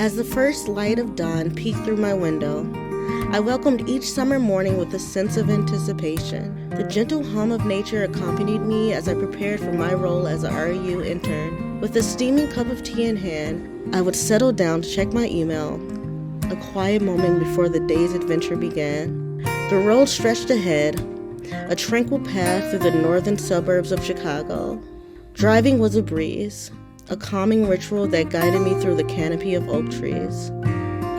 As the first light of dawn peeked through my window, I welcomed each summer morning with a sense of anticipation. The gentle hum of nature accompanied me as I prepared for my role as a REU intern. With a steaming cup of tea in hand, I would settle down to check my email, a quiet moment before the day's adventure began. The road stretched ahead, a tranquil path through the northern suburbs of Chicago. Driving was a breeze, a calming ritual that guided me through the canopy of oak trees.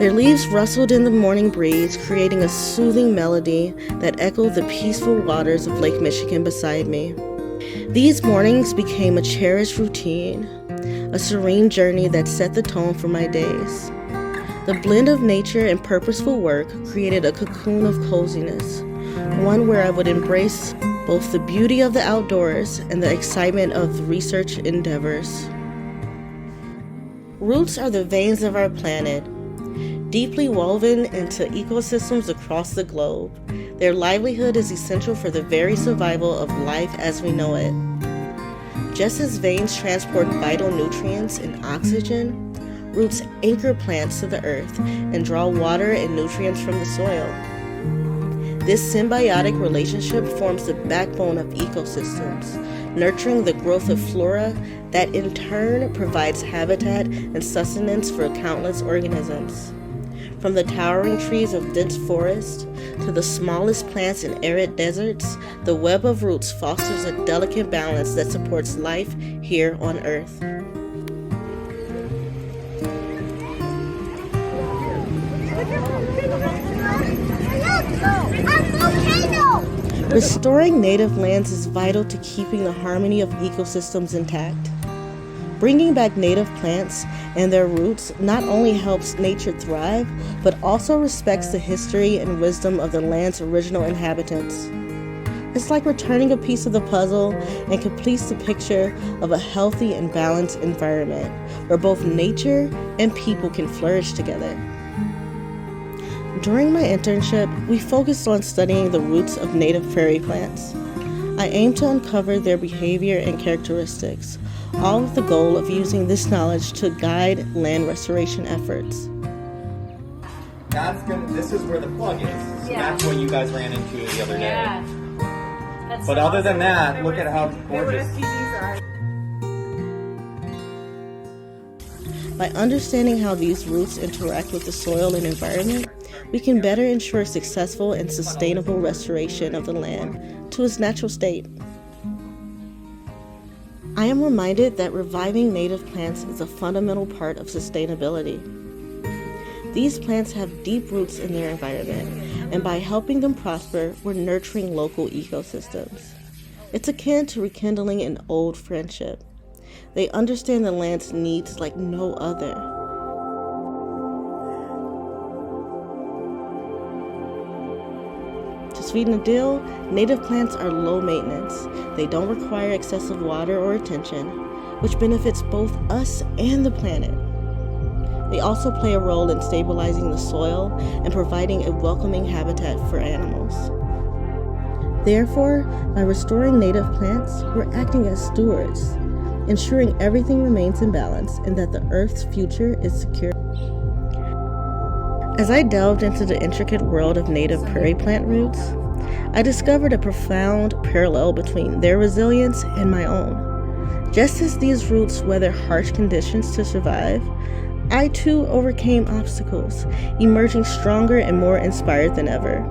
Their leaves rustled in the morning breeze, creating a soothing melody that echoed the peaceful waters of Lake Michigan beside me. These mornings became a cherished routine, a serene journey that set the tone for my days. The blend of nature and purposeful work created a cocoon of coziness, one where I would embrace both the beauty of the outdoors and the excitement of research endeavors. Roots are the veins of our planet, deeply woven into ecosystems across the globe. Their livelihood is essential for the very survival of life as we know it. Just as veins transport vital nutrients and oxygen, roots anchor plants to the earth and draw water and nutrients from the soil. This symbiotic relationship forms the backbone of ecosystems, nurturing the growth of flora that in turn provides habitat and sustenance for countless organisms. From the towering trees of dense forests to the smallest plants in arid deserts, the web of roots fosters a delicate balance that supports life here on Earth. Restoring native lands is vital to keeping the harmony of ecosystems intact. Bringing back native plants and their roots not only helps nature thrive, but also respects the history and wisdom of the land's original inhabitants. It's like returning a piece of the puzzle and completes the picture of a healthy and balanced environment where both nature and people can flourish together. During my internship, we focused on studying the roots of native prairie plants. I aimed to uncover their behavior and characteristics, all with the goal of using this knowledge to guide land restoration efforts. This is where the plug is. So that's what you guys ran into the other day. That's but other than that, look at how gorgeous. By understanding how these roots interact with the soil and environment, we can better ensure successful and sustainable restoration of the land to its natural state. I am reminded that reviving native plants is a fundamental part of sustainability. These plants have deep roots in their environment, and by helping them prosper, we're nurturing local ecosystems. It's akin to rekindling an old friendship. They understand the land's needs like no other. To sweeten the deal, native plants are low maintenance. They don't require excessive water or attention, which benefits both us and the planet. They also play a role in stabilizing the soil and providing a welcoming habitat for animals. Therefore, by restoring native plants, we're acting as stewards, ensuring everything remains in balance and that the Earth's future is secure. As I delved into the intricate world of native prairie plant roots, I discovered a profound parallel between their resilience and my own. Just as these roots weather harsh conditions to survive, I too overcame obstacles, emerging stronger and more inspired than ever.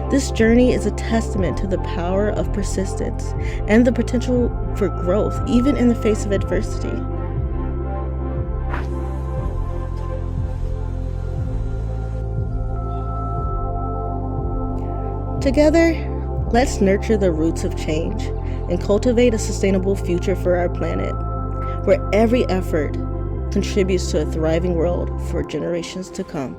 This journey is a testament to the power of persistence and the potential for growth, even in the face of adversity. Together, let's nurture the roots of change and cultivate a sustainable future for our planet, where every effort contributes to a thriving world for generations to come.